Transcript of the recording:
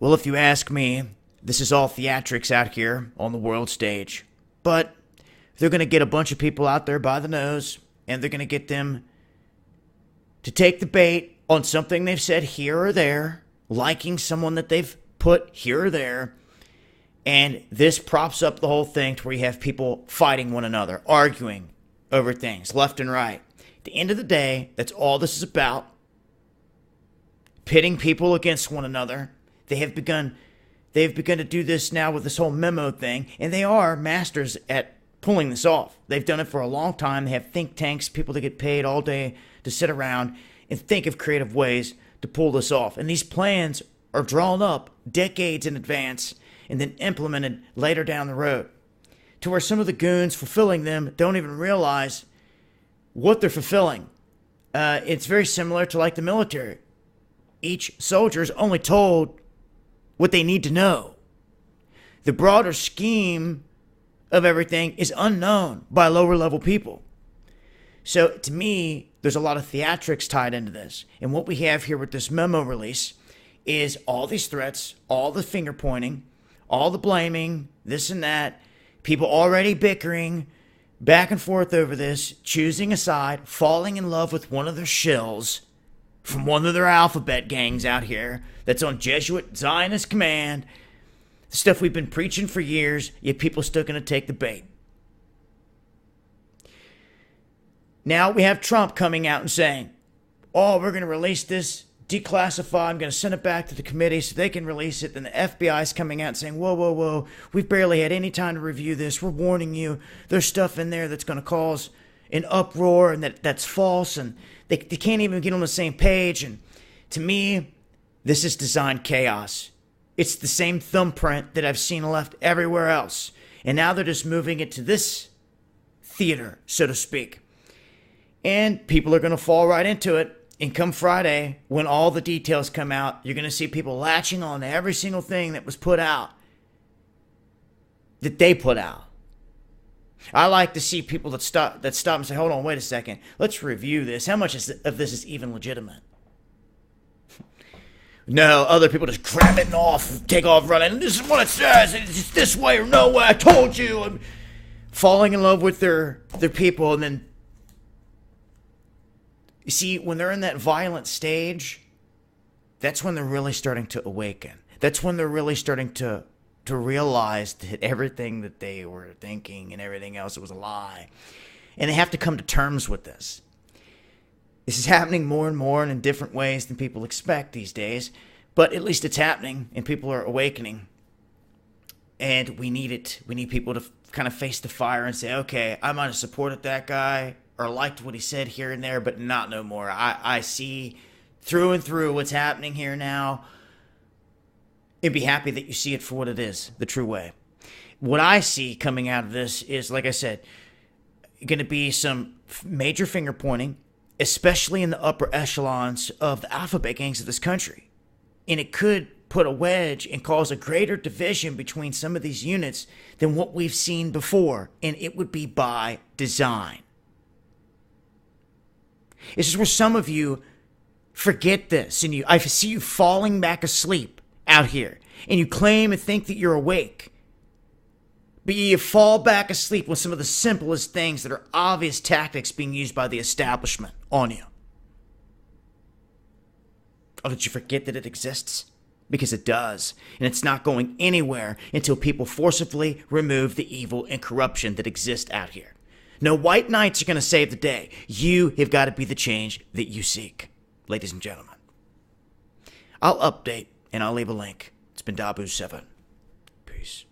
Well, if you ask me, this is all theatrics out here on the world stage. But they're going to get a bunch of people out there by the nose, and they're going to get them to take the bait on something they've said here or there, liking someone that they've put here or there. And this props up the whole thing to where you have people fighting one another, arguing over things left and right. At the end of the day, that's all this is about. Pitting people against one another. They've begun to do this now with this whole Memo thing, and they are masters at pulling this off. They've done it for a long time. They have think tanks, people that get paid all day to sit around and think of creative ways to pull this off. And these plans are drawn up decades in advance and then implemented later down the road, to where some of the goons fulfilling them don't even realize what they're fulfilling. It's very similar to like the military. Each soldier is only told what they need to know. The broader scheme of everything is unknown by lower level people. So to me, there's a lot of theatrics tied into this. And what we have here with this Memo release is all these threats, all the finger pointing, all the blaming, this and that, people already bickering back and forth over this, choosing a side, falling in love with one of their shills from one of their alphabet gangs out here that's on Jesuit Zionist command. The stuff we've been preaching for years, yet people still going to take the bait. Now we have Trump coming out and saying, oh, we're going to release this, declassify, I'm going to send it back to the committee so they can release it. Then the FBI is coming out and saying, whoa, we've barely had any time to review this. We're warning you, there's stuff in there that's going to cause an uproar and that's false, and they can't even get on the same page. And to me, this is designed chaos. It's the same thumbprint that I've seen left everywhere else. And now they're just moving it to this theater, so to speak. And people are going to fall right into it. And come Friday, when all the details come out, you're going to see people latching on to every single thing that was put out, that they put out. I like to see people that stop and say, hold on, wait a second. Let's review this. How much of this is even legitimate? No, other people just grab it and take off running. This is what it says. It's this way or no way. I told you. I'm falling in love with their people. And then, you see, when they're in that violent stage, that's when they're really starting to awaken. That's when they're really starting to realize that everything that they were thinking and everything else was a lie. And they have to come to terms with this. This is happening more and more and in different ways than people expect these days. But at least it's happening and people are awakening. And we need it. We need people to kind of face the fire and say, okay, I might have supported that guy or liked what he said here and there, but not no more. I see through and through what's happening here now. And be happy that you see it for what it is, the true way. What I see coming out of this is, like I said, going to be some major finger pointing, especially in the upper echelons of the alphabet gangs of this country. And it could put a wedge and cause a greater division between some of these units than what we've seen before. And it would be by design. This is where some of you forget this. And I see you falling back asleep out here, and you claim and think that you're awake, but you fall back asleep with some of the simplest things that are obvious tactics being used by the establishment on you. Oh, did you forget that it exists? Because it does, and it's not going anywhere until people forcibly remove the evil and corruption that exists out here. No white knights are going to save the day. You have got to be the change that you seek, ladies and gentlemen. I'll update and I'll leave a link. It's been Dabu7. Peace.